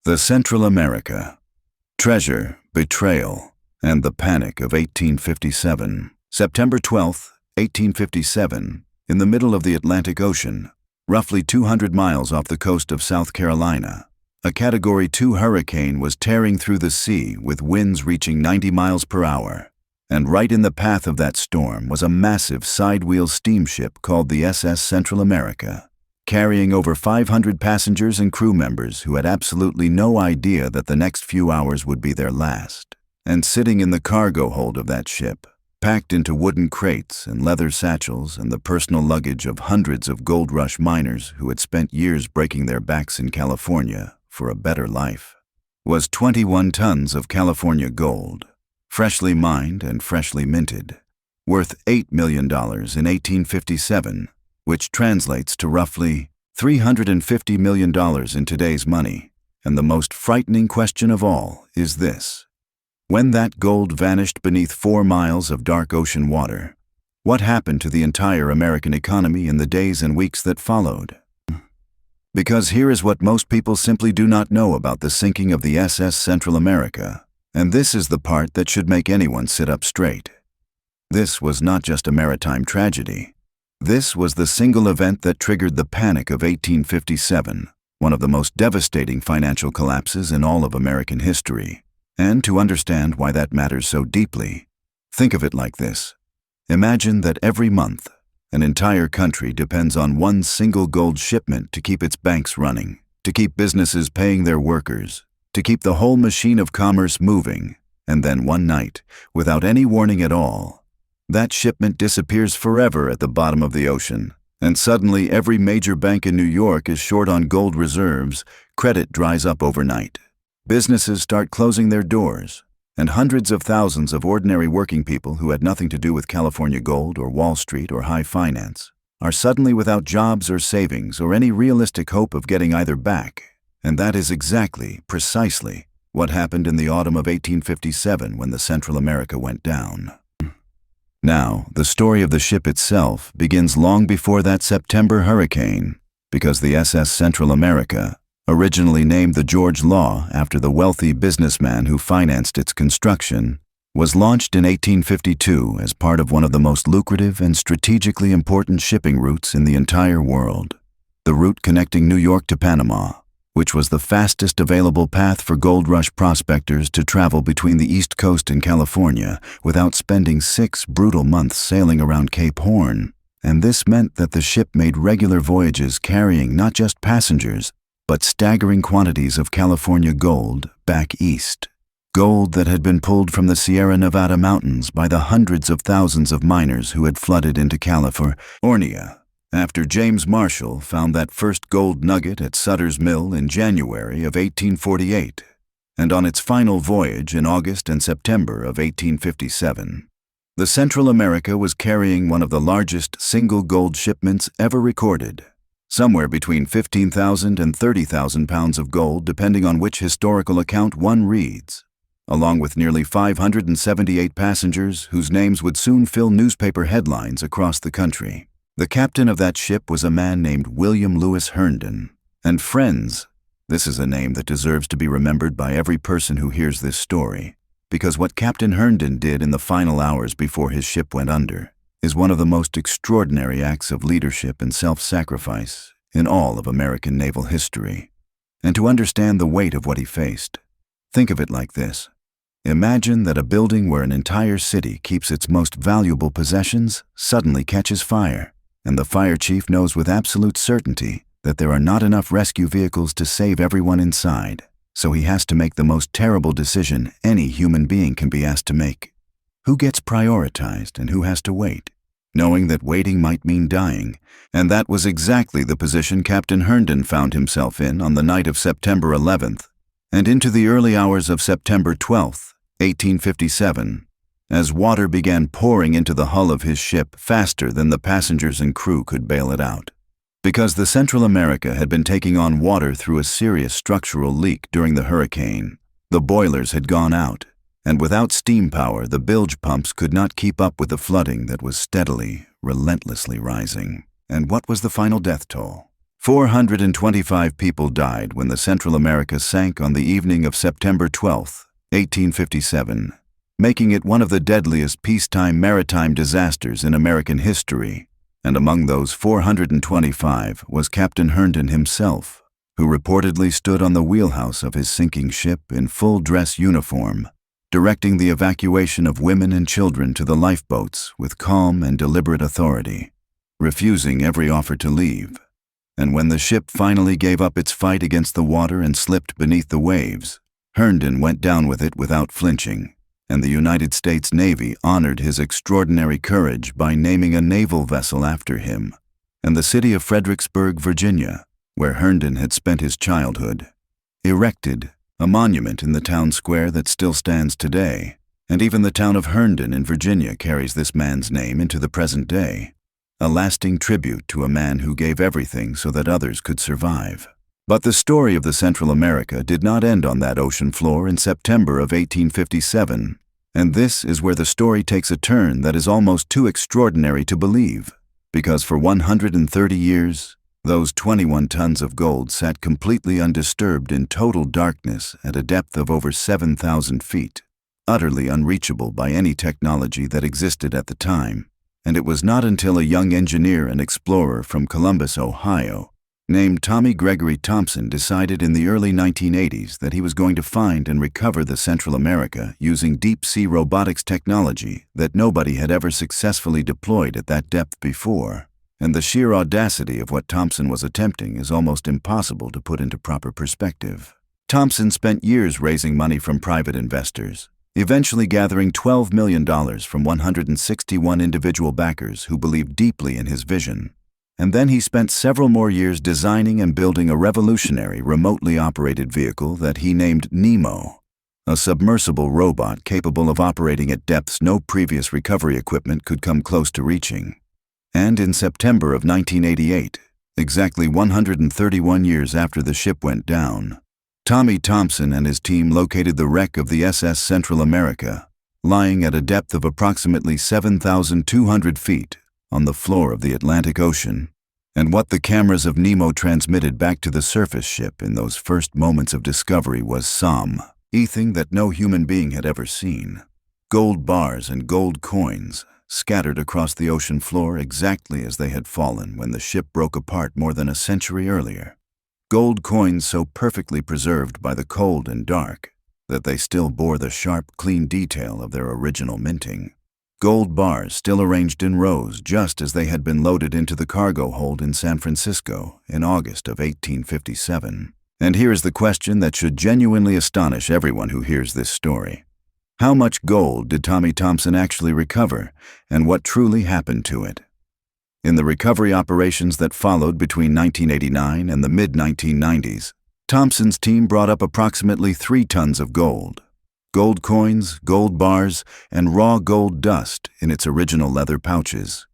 The Central America. Treasure, betrayal, and the panic of 1857. September 12, 1857, in the middle of the Atlantic Ocean, roughly 200 miles off the coast of South Carolina, a Category 2 hurricane was tearing through the sea with winds reaching 90 miles per hour. And right in the path of that storm was a massive sidewheel steamship called the SS Central America, carrying over 500 passengers and crew members who had absolutely no idea that the next few hours would be their last. And sitting in the cargo hold of that ship, packed into wooden crates and leather satchels and the personal luggage of hundreds of gold rush miners who had spent years breaking their backs in California for a better life, was 21 tons of California gold, freshly mined and freshly minted, worth $8 million in 1857, which translates to roughly $350 million in today's money. And the most frightening question of all is this: when that gold vanished beneath 4 miles of dark ocean water, what happened to the entire American economy in the days and weeks that followed? Because here is what most people simply do not know about the sinking of the SS Central America, and this is the part that should make anyone sit up straight. This was not just a maritime tragedy. This was the single event that triggered the Panic of 1857, one of the most devastating financial collapses in all of American history. And to understand why that matters so deeply, think of it like this. Imagine that every month, an entire country depends on one single gold shipment to keep its banks running, to keep businesses paying their workers, to keep the whole machine of commerce moving, and then one night, without any warning at all, that shipment disappears forever at the bottom of the ocean, and suddenly every major bank in New York is short on gold reserves, credit dries up overnight. Businesses start closing their doors, and hundreds of thousands of ordinary working people who had nothing to do with California gold or Wall Street or high finance are suddenly without jobs or savings or any realistic hope of getting either back. And that is precisely, what happened in the autumn of 1857 when the Central America went down. Now, the story of the ship itself begins long before that September hurricane, because the SS Central America, originally named the George Law after the wealthy businessman who financed its construction, was launched in 1852 as part of one of the most lucrative and strategically important shipping routes in the entire world, the route connecting New York to Panama, which was the fastest available path for gold rush prospectors to travel between the East Coast and California without spending 6 brutal months sailing around Cape Horn. And this meant that the ship made regular voyages carrying not just passengers, but staggering quantities of California gold back east. Gold that had been pulled from the Sierra Nevada mountains by the hundreds of thousands of miners who had flooded into California after James Marshall found that first gold nugget at Sutter's Mill in January of 1848, and on its final voyage in August and September of 1857. The Central America was carrying one of the largest single gold shipments ever recorded, somewhere between 15,000 and 30,000 pounds of gold depending on which historical account one reads, along with nearly 578 passengers whose names would soon fill newspaper headlines across the country. The captain of that ship was a man named William Lewis Herndon. And friends, this is a name that deserves to be remembered by every person who hears this story, because what Captain Herndon did in the final hours before his ship went under is one of the most extraordinary acts of leadership and self-sacrifice in all of American naval history. And to understand the weight of what he faced, think of it like this. Imagine that a building where an entire city keeps its most valuable possessions suddenly catches fire, and the fire chief knows with absolute certainty that there are not enough rescue vehicles to save everyone inside, so he has to make the most terrible decision any human being can be asked to make. Who gets prioritized and who has to wait, knowing that waiting might mean dying? And that was exactly the position Captain Herndon found himself in on the night of September 11th and into the early hours of September 12th, 1857, as water began pouring into the hull of his ship faster than the passengers and crew could bail it out. Because the Central America had been taking on water through a serious structural leak during the hurricane, the boilers had gone out, and without steam power, the bilge pumps could not keep up with the flooding that was steadily, relentlessly rising. And what was the final death toll? 425 people died when the Central America sank on the evening of September 12, 1857, making it one of the deadliest peacetime maritime disasters in American history. And among those 425 was Captain Herndon himself, who reportedly stood on the wheelhouse of his sinking ship in full dress uniform, directing the evacuation of women and children to the lifeboats with calm and deliberate authority, refusing every offer to leave. And when the ship finally gave up its fight against the water and slipped beneath the waves, Herndon went down with it without flinching, and the United States Navy honored his extraordinary courage by naming a naval vessel after him, and the city of Fredericksburg, Virginia, where Herndon had spent his childhood, erected a monument in the town square that still stands today, and even the town of Herndon in Virginia carries this man's name into the present day, a lasting tribute to a man who gave everything so that others could survive. But the story of the Central America did not end on that ocean floor in September of 1857, and this is where the story takes a turn that is almost too extraordinary to believe, because for 130 years, those 21 tons of gold sat completely undisturbed in total darkness at a depth of over 7,000 feet, utterly unreachable by any technology that existed at the time. And it was not until a young engineer and explorer from Columbus, Ohio, named Tommy Gregory Thompson, decided in the early 1980s that he was going to find and recover the Central America using deep-sea robotics technology that nobody had ever successfully deployed at that depth before. And the sheer audacity of what Thompson was attempting is almost impossible to put into proper perspective. Thompson spent years raising money from private investors, eventually gathering $12 million from 161 individual backers who believed deeply in his vision. And then he spent several more years designing and building a revolutionary, remotely operated vehicle that he named Nemo, a submersible robot capable of operating at depths no previous recovery equipment could come close to reaching. And in September of 1988, exactly 131 years after the ship went down, Tommy Thompson and his team located the wreck of the SS Central America, lying at a depth of approximately 7,200 feet on the floor of the Atlantic Ocean. And what the cameras of Nemo transmitted back to the surface ship in those first moments of discovery was something that no human being had ever seen. Gold bars and gold coins scattered across the ocean floor exactly as they had fallen when the ship broke apart more than a century earlier. Gold coins so perfectly preserved by the cold and dark that they still bore the sharp, clean detail of their original minting. Gold bars still arranged in rows just as they had been loaded into the cargo hold in San Francisco in August of 1857. And here is the question that should genuinely astonish everyone who hears this story. How much gold did Tommy Thompson actually recover, and what truly happened to it? In the recovery operations that followed between 1989 and the mid-1990s, Thompson's team brought up approximately 3 tons of gold. Gold coins, gold bars, and raw gold dust in its original leather pouches,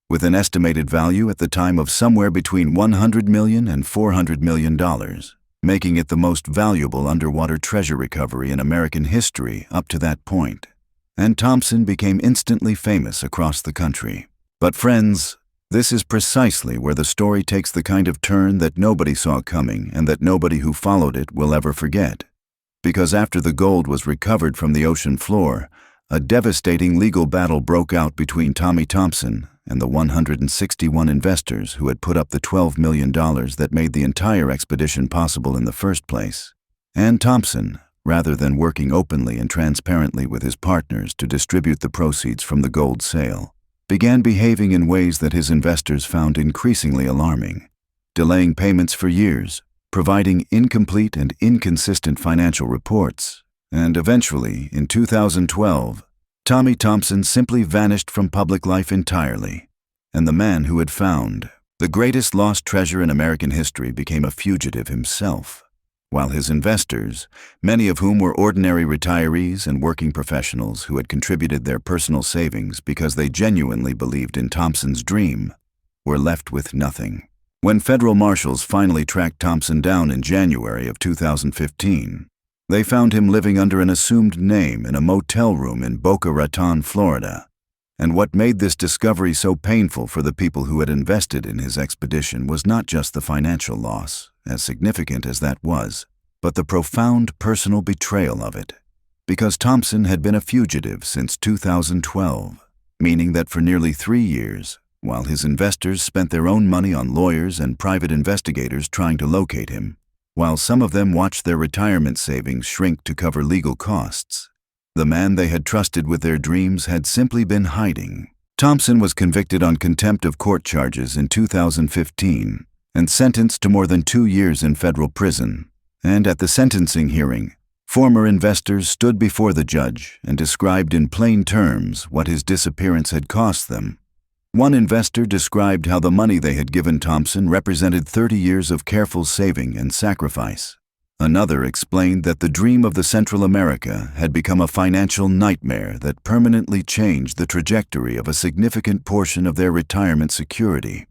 with an estimated value at the time of somewhere between $100 million and $400 million, making it the most valuable underwater treasure recovery in American history up to that point. And Thompson became instantly famous across the country. But friends, this is precisely where the story takes the kind of turn that nobody saw coming and that nobody who followed it will ever forget. Because after the gold was recovered from the ocean floor, a devastating legal battle broke out between Tommy Thompson and the 161 investors who had put up the $12 million that made the entire expedition possible in the first place. And Thompson, rather than working openly and transparently with his partners to distribute the proceeds from the gold sale, began behaving in ways that his investors found increasingly alarming, delaying payments for years, providing incomplete and inconsistent financial reports, and eventually, in 2012, Tommy Thompson simply vanished from public life entirely, and the man who had found the greatest lost treasure in American history became a fugitive himself, while his investors, many of whom were ordinary retirees and working professionals who had contributed their personal savings because they genuinely believed in Thompson's dream, were left with nothing. When federal marshals finally tracked Thompson down in January of 2015, they found him living under an assumed name in a motel room in Boca Raton, Florida, And what made this discovery so painful for the people who had invested in his expedition was not just the financial loss, as significant as that was, but the profound personal betrayal of it. Because Thompson had been a fugitive since 2012, meaning that for nearly 3 years, while his investors spent their own money on lawyers and private investigators trying to locate him, while some of them watched their retirement savings shrink to cover legal costs, the man they had trusted with their dreams had simply been hiding. Thompson was convicted on contempt of court charges in 2015 and sentenced to more than 2 years in federal prison. And at the sentencing hearing, former investors stood before the judge and described in plain terms what his disappearance had cost them. One investor described how the money they had given Thompson represented 30 years of careful saving and sacrifice. Another explained that the dream of the Central America had become a financial nightmare that permanently changed the trajectory of a significant portion of their retirement security.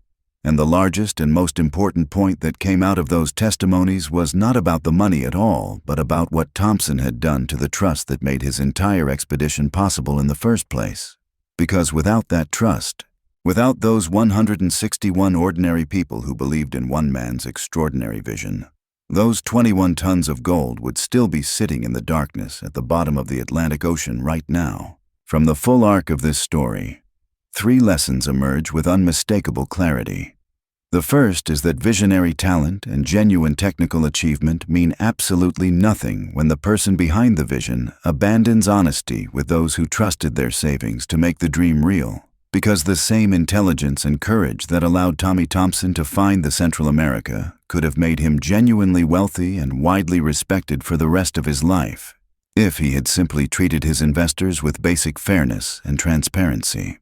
And the largest and most important point that came out of those testimonies was not about the money at all, but about what Thompson had done to the trust that made his entire expedition possible in the first place. Because without that trust, without those 161 ordinary people who believed in one man's extraordinary vision, those 21 tons of gold would still be sitting in the darkness at the bottom of the Atlantic Ocean right now. From the full arc of this story, 3 lessons emerge with unmistakable clarity. The first is that visionary talent and genuine technical achievement mean absolutely nothing when the person behind the vision abandons honesty with those who trusted their savings to make the dream real. Because the same intelligence and courage that allowed Tommy Thompson to find the Central America could have made him genuinely wealthy and widely respected for the rest of his life, if he had simply treated his investors with basic fairness and transparency.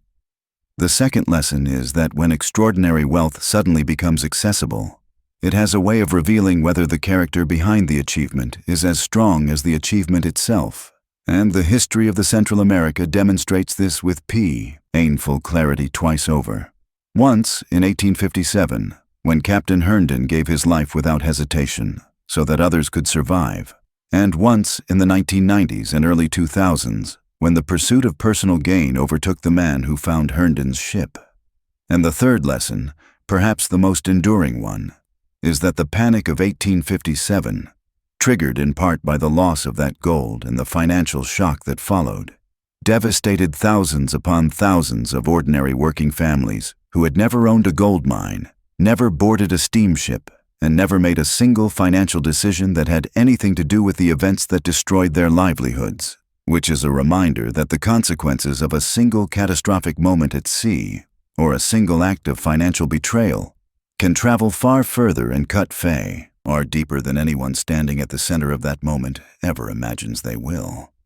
The second lesson is that when extraordinary wealth suddenly becomes accessible, it has a way of revealing whether the character behind the achievement is as strong as the achievement itself. And the history of the Central America demonstrates this with painful clarity twice over. Once, in 1857, when Captain Herndon gave his life without hesitation so that others could survive. And once, in the 1990s and early 2000s, when the pursuit of personal gain overtook the man who found Herndon's ship. And the third lesson, perhaps the most enduring one, is that the panic of 1857, triggered in part by the loss of that gold and the financial shock that followed, devastated thousands upon thousands of ordinary working families who had never owned a gold mine, never boarded a steamship, and never made a single financial decision that had anything to do with the events that destroyed their livelihoods, which is a reminder that the consequences of a single catastrophic moment at sea, or a single act of financial betrayal, can travel far further and cut far deeper than anyone standing at the center of that moment ever imagines they will.